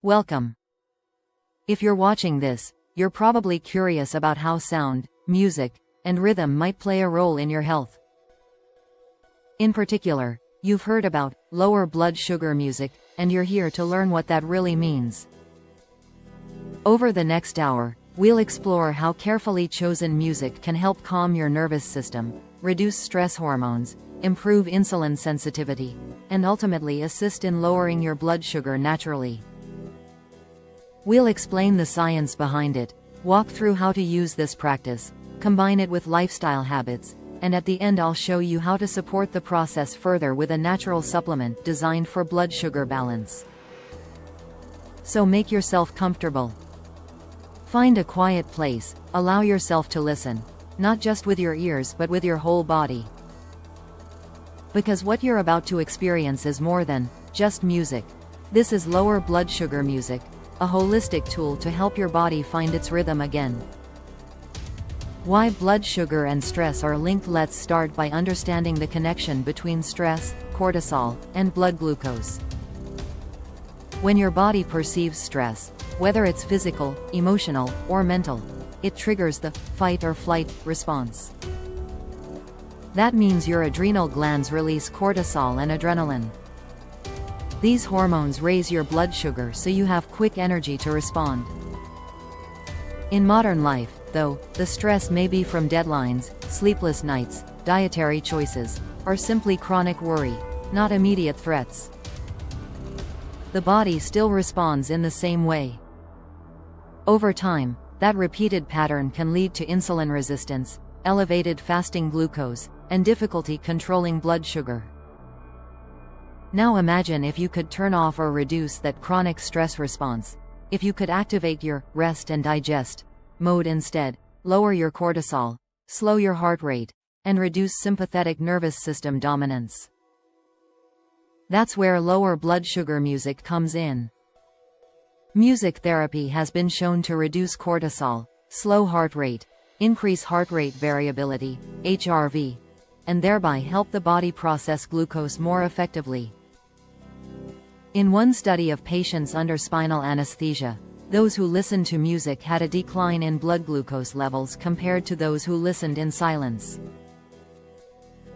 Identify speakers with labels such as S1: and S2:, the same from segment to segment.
S1: Welcome. If you're watching this, you're probably curious about how sound, music, and rhythm might play a role in your health. In particular, you've heard about lower blood sugar music, and you're here to learn what that really means. Over the next hour, we'll explore how carefully chosen music can help calm your nervous system, reduce stress hormones, improve insulin sensitivity, and ultimately assist in lowering your blood sugar naturally. We'll explain the science behind it, walk through how to use this practice, combine it with lifestyle habits, and at the end I'll show you how to support the process further with a natural supplement designed for blood sugar balance. So make yourself comfortable. Find a quiet place, allow yourself to listen, not just with your ears but with your whole body. Because what you're about to experience is more than just music. This is lower blood sugar music, a holistic tool to help your body find its rhythm again. Why blood sugar and stress are linked? Let's start by understanding the connection between stress, cortisol, and blood glucose. When your body perceives stress, whether it's physical, emotional, or mental, it triggers the fight or flight response. That means your adrenal glands release cortisol and adrenaline. These hormones raise your blood sugar so you have quick energy to respond. In modern life, though, the stress may be from deadlines, sleepless nights, dietary choices, or simply chronic worry, not immediate threats. The body still responds in the same way. Over time, that repeated pattern can lead to insulin resistance, elevated fasting glucose, and difficulty controlling blood sugar. Now imagine if you could turn off or reduce that chronic stress response. If you could activate your rest and digest mode instead, lower your cortisol, slow your heart rate, and reduce sympathetic nervous system dominance. That's where lower blood sugar music comes in. Music therapy has been shown to reduce cortisol, slow heart rate, increase heart rate variability, HRV, and thereby help the body process glucose more effectively. In one study of patients under spinal anesthesia, those who listened to music had a decline in blood glucose levels compared to those who listened in silence.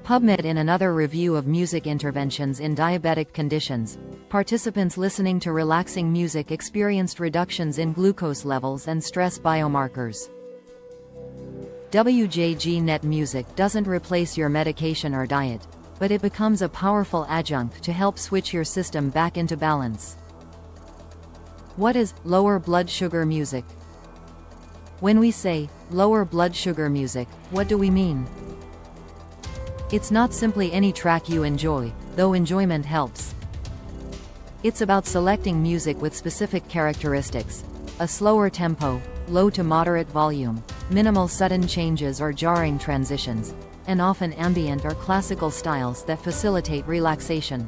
S1: PubMed. In another review of music interventions in diabetic conditions, participants listening to relaxing music experienced reductions in glucose levels and stress biomarkers. WJG-net music doesn't replace your medication or diet, but it becomes a powerful adjunct to help switch your system back into balance. What is lower blood sugar music? When we say lower blood sugar music, what do we mean? It's not simply any track you enjoy, though enjoyment helps. It's about selecting music with specific characteristics: a slower tempo, low to moderate volume, minimal sudden changes or jarring transitions, and often ambient or classical styles that facilitate relaxation.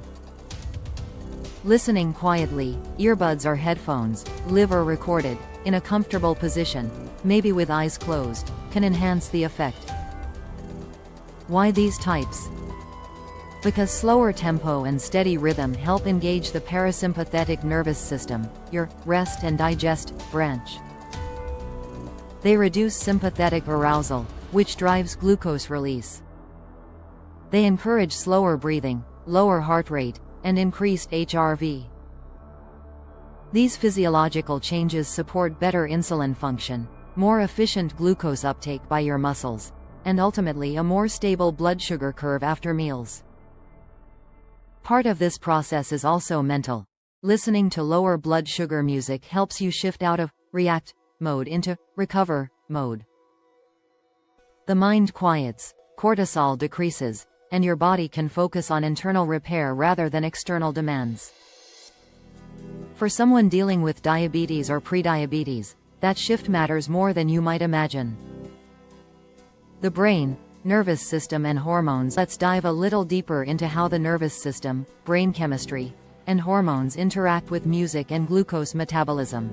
S1: Listening quietly, earbuds or headphones, live or recorded, in a comfortable position, maybe with eyes closed, can enhance the effect. Why these types? Because slower tempo and steady rhythm help engage the parasympathetic nervous system, your rest and digest branch. They reduce sympathetic arousal, which drives glucose release. They encourage slower breathing, lower heart rate, and increased HRV. These physiological changes support better insulin function, more efficient glucose uptake by your muscles, and ultimately a more stable blood sugar curve after meals. Part of this process is also mental. Listening to lower blood sugar music helps you shift out of react mode into recover mode. The mind quiets, cortisol decreases, and your body can focus on internal repair rather than external demands. For someone dealing with diabetes or prediabetes, that shift matters more than you might imagine. The brain, nervous system and hormones. Let's dive a little deeper into how the nervous system, brain chemistry, and hormones interact with music and glucose metabolism.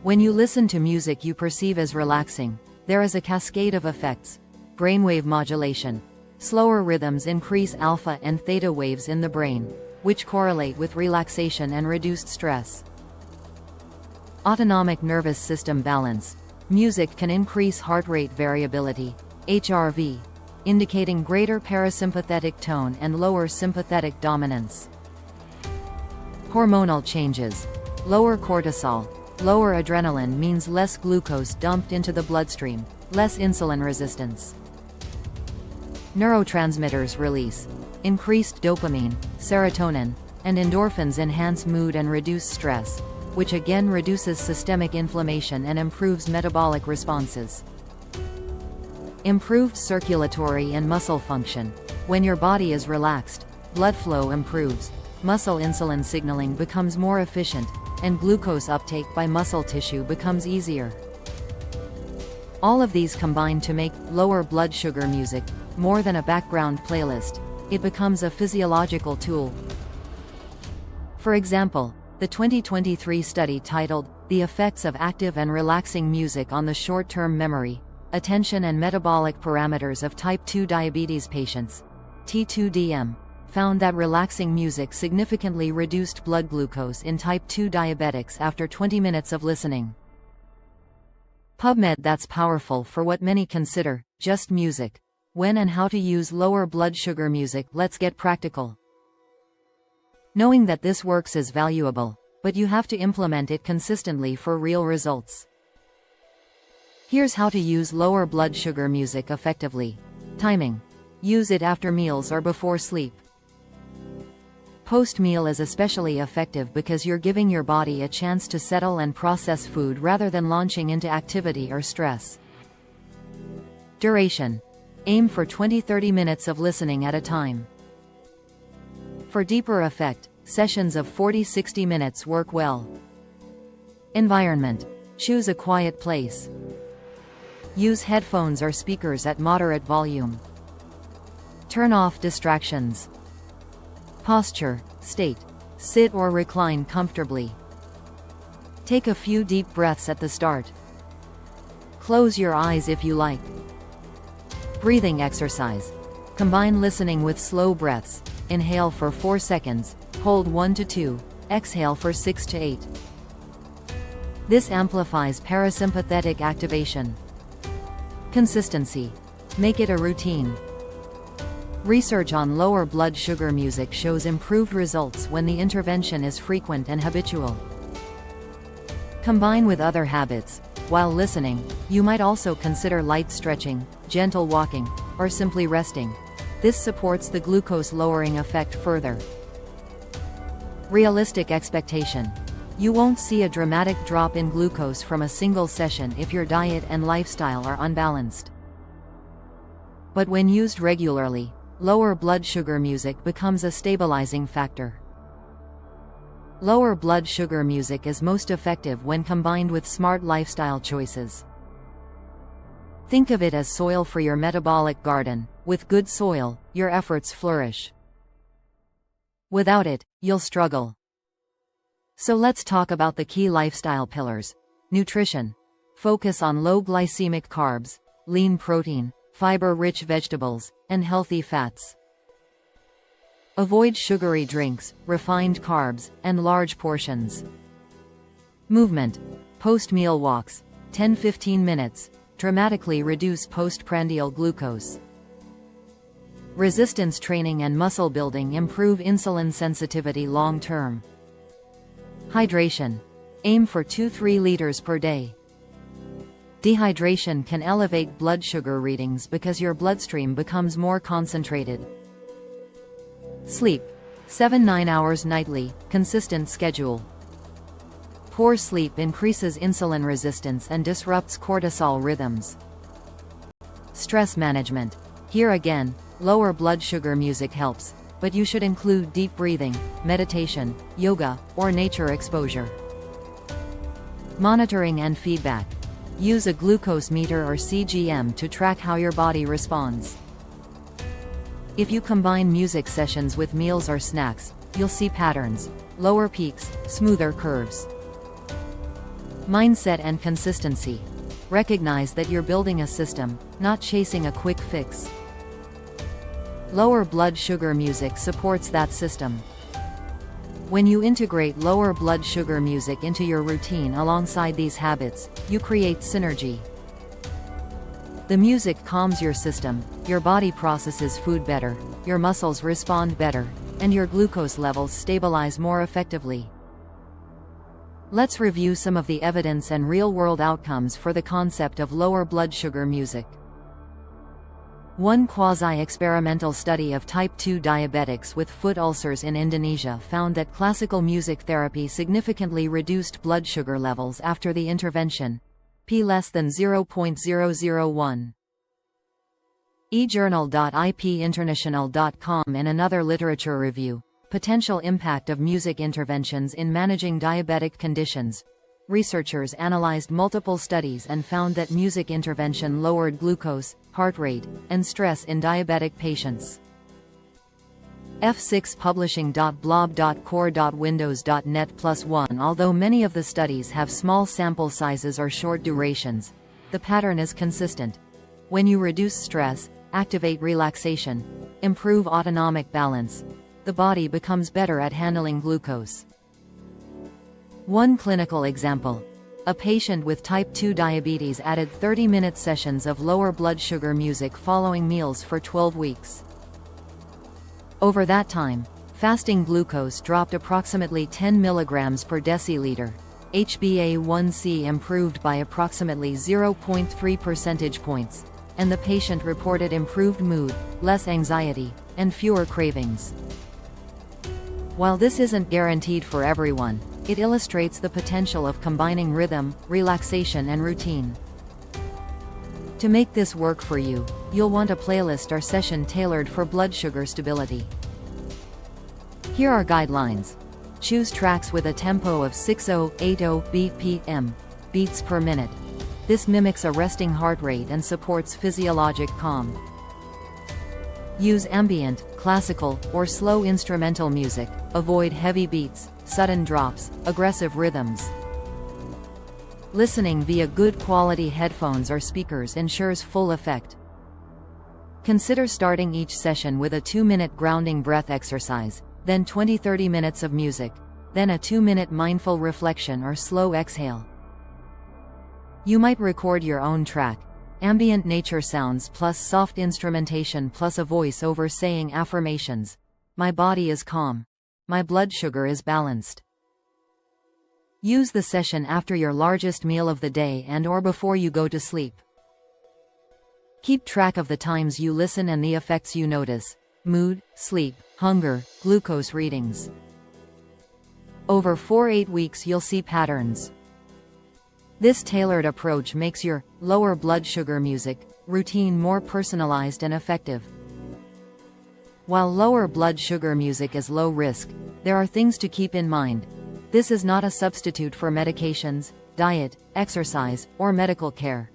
S1: When you listen to music you perceive as relaxing, there is a cascade of effects. Brainwave modulation. Slower rhythms increase alpha and theta waves in the brain, which correlate with relaxation and reduced stress. Autonomic nervous system balance. Music can increase heart rate variability, HRV, indicating greater parasympathetic tone and lower sympathetic dominance. Hormonal changes. Lower cortisol, lower adrenaline means less glucose dumped into the bloodstream, less insulin resistance. Neurotransmitters release. Increased dopamine, serotonin, and endorphins enhance mood and reduce stress, which again reduces systemic inflammation and improves metabolic responses. Improved circulatory and muscle function. When your body is relaxed, blood flow improves, muscle insulin signaling becomes more efficient, and glucose uptake by muscle tissue becomes easier. All of these combine to make lower blood sugar music more than a background playlist. It becomes a physiological tool. For example, the 2023 study titled, "The Effects of Active and Relaxing Music on the Short-Term Memory, Attention and Metabolic Parameters of Type 2 Diabetes Patients," T2DM, found that relaxing music significantly reduced blood glucose in type 2 diabetics after 20 minutes of listening. PubMed. That's powerful for what many consider just music. When and how to use lower blood sugar music. Let's get practical. Knowing that this works is valuable, but you have to implement it consistently for real results. Here's how to use lower blood sugar music effectively. Timing. Use it after meals or before sleep. Post-meal is especially effective because you're giving your body a chance to settle and process food rather than launching into activity or stress. Duration. Aim for 20-30 minutes of listening at a time. For deeper effect, sessions of 40-60 minutes work well. Environment. Choose a quiet place. Use headphones or speakers at moderate volume. Turn off distractions. Posture. State. Sit or recline comfortably. Take a few deep breaths at the start. Close your eyes if you like. Breathing exercise. Combine listening with slow breaths. Inhale for 4 seconds, hold 1 to 2, exhale for 6 to 8. This amplifies parasympathetic activation. Consistency. Make it a routine. Research on lower blood sugar music shows improved results when the intervention is frequent and habitual. Combine with other habits. While listening, you might also consider light stretching, gentle walking, or simply resting. This supports the glucose-lowering effect further. Realistic expectation. You won't see a dramatic drop in glucose from a single session if your diet and lifestyle are unbalanced. But when used regularly, lower blood sugar music becomes a stabilizing factor. Lower blood sugar music is most effective when combined with smart lifestyle choices. Think of it as soil for your metabolic garden. With good soil, your efforts flourish. Without it, you'll struggle. So let's talk about the key lifestyle pillars. Nutrition. Focus on low glycemic carbs, lean protein, fiber-rich vegetables, and healthy fats. Avoid sugary drinks, refined carbs, and large portions. Movement. Post-meal walks, 10-15 minutes, dramatically reduce postprandial glucose. Resistance training and muscle building improve insulin sensitivity long-term. Hydration. Aim for 2-3 liters per day. Dehydration can elevate blood sugar readings because your bloodstream becomes more concentrated. Sleep. 7-9 hours nightly, consistent schedule. Poor sleep increases insulin resistance and disrupts cortisol rhythms. Stress management. Here again, lower blood sugar music helps, but you should include deep breathing, meditation, yoga, or nature exposure. Monitoring and feedback. Use a glucose meter or CGM to track how your body responds. If you combine music sessions with meals or snacks, you'll see patterns: lower peaks, smoother curves. Mindset and consistency. Recognize that you're building a system, not chasing a quick fix. Lower blood sugar music supports that system. When you integrate lower blood sugar music into your routine alongside these habits, you create synergy. The music calms your system, your body processes food better, your muscles respond better, and your glucose levels stabilize more effectively. Let's review some of the evidence and real-world outcomes for the concept of lower blood sugar music. One quasi-experimental study of type 2 diabetics with foot ulcers in Indonesia found that classical music therapy significantly reduced blood sugar levels after the intervention, p less than 0.001. eJournal.ipinternational.com. In another literature review, Potential Impact of Music Interventions in Managing Diabetic Conditions, researchers analyzed multiple studies and found that music intervention lowered glucose, heart rate, and stress in diabetic patients. f6publishing.blob.core.windows.net+1. Although many of the studies have small sample sizes or short durations, the pattern is consistent. When you reduce stress, activate relaxation, improve autonomic balance, the body becomes better at handling glucose. One clinical example. A patient with type 2 diabetes added 30-minute sessions of lower blood sugar music following meals for 12 weeks. Over that time, fasting glucose dropped approximately 10 mg per deciliter. HbA1c improved by approximately 0.3 percentage points, and the patient reported improved mood, less anxiety, and fewer cravings. While this isn't guaranteed for everyone, it illustrates the potential of combining rhythm, relaxation, and routine. To make this work for you, you'll want a playlist or session tailored for blood sugar stability. Here are guidelines. Choose tracks with a tempo of 60-80 BPM, beats per minute. This mimics a resting heart rate and supports physiologic calm. Use ambient, classical, or slow instrumental music. Avoid heavy beats, sudden drops, aggressive rhythms. Listening via good quality headphones or speakers ensures full effect. Consider starting each session with a 2-minute grounding breath exercise, then 20-30 minutes of music, then a 2-minute mindful reflection or slow exhale. You might record your own track, ambient nature sounds plus soft instrumentation plus a voice-over saying affirmations. My body is calm. My blood sugar is balanced. Use the session after your largest meal of the day and/or before you go to sleep. Keep track of the times you listen and the effects you notice: mood, sleep, hunger, glucose readings. Over 4-8 weeks you'll see patterns. This tailored approach makes your lower blood sugar music routine more personalized and effective. While lower blood sugar music is low risk, there are things to keep in mind. This is not a substitute for medications, diet, exercise, or medical care.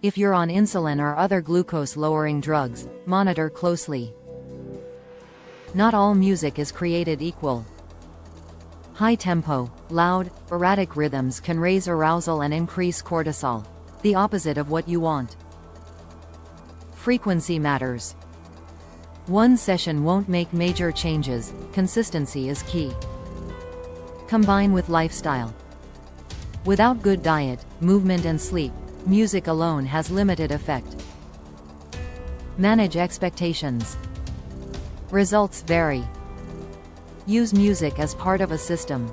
S1: If you're on insulin or other glucose-lowering drugs, monitor closely. Not all music is created equal. High-tempo, loud, erratic rhythms can raise arousal and increase cortisol, the opposite of what you want. Frequency matters. One session won't make major changes, consistency is key. Combine with lifestyle. Without good diet, movement and sleep, music alone has limited effect. Manage expectations. Results vary. Use music as part of a system.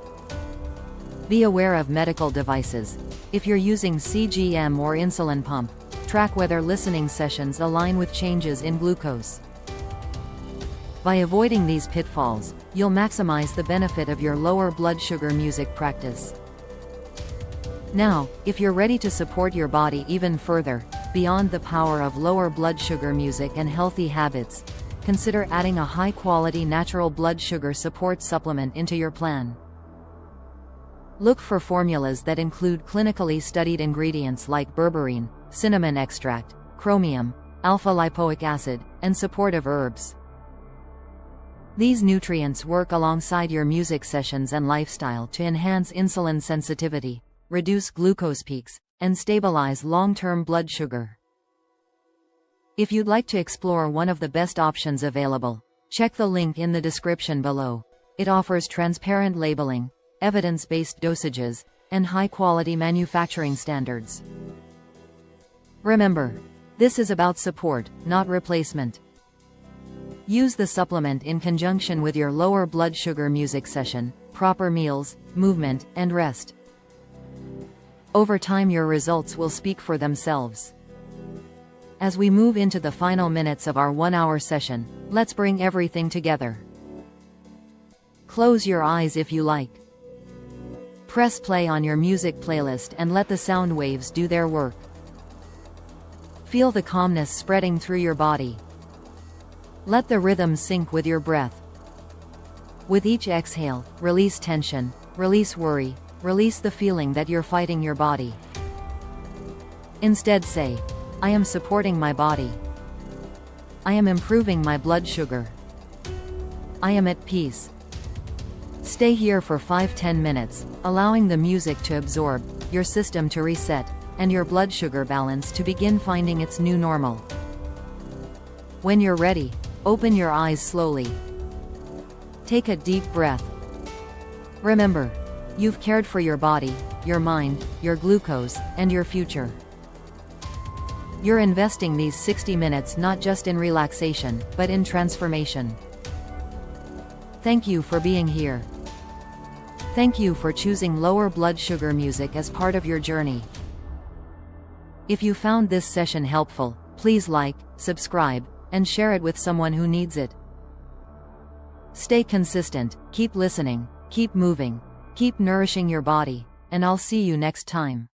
S1: Be aware of medical devices. If you're using CGM or insulin pump, track whether listening sessions align with changes in glucose. By avoiding these pitfalls, you'll maximize the benefit of your lower blood sugar music practice. Now, if you're ready to support your body even further, beyond the power of lower blood sugar music and healthy habits, consider adding a high-quality natural blood sugar support supplement into your plan. Look for formulas that include clinically studied ingredients like berberine, cinnamon extract, chromium, alpha-lipoic acid, and supportive herbs. These nutrients work alongside your music sessions and lifestyle to enhance insulin sensitivity, reduce glucose peaks, and stabilize long-term blood sugar. If you'd like to explore one of the best options available, check the link in the description below. It offers transparent labeling, evidence-based dosages, and high-quality manufacturing standards. Remember, this is about support, not replacement. Use the supplement in conjunction with your lower blood sugar music session, proper meals, movement, and rest. Over time, your results will speak for themselves. As we move into the final minutes of our 1-hour session, let's bring everything together. Close your eyes if you like. Press play on your music playlist and let the sound waves do their work. Feel the calmness spreading through your body. Let the rhythm sync with your breath. With each exhale, release tension, release worry, release the feeling that you're fighting your body. Instead say, I am supporting my body. I am improving my blood sugar. I am at peace. Stay here for 5-10 minutes, allowing the music to absorb, your system to reset, and your blood sugar balance to begin finding its new normal. When you're ready, open your eyes slowly. Take a deep breath. Remember, you've cared for your body, your mind, your glucose, and your future. You're investing these 60 minutes not just in relaxation, but in transformation. Thank you for being here. Thank you for choosing lower blood sugar music as part of your journey. If you found this session helpful, please like, subscribe, and share it with someone who needs it. Stay consistent, keep listening, keep moving, keep nourishing your body, and I'll see you next time.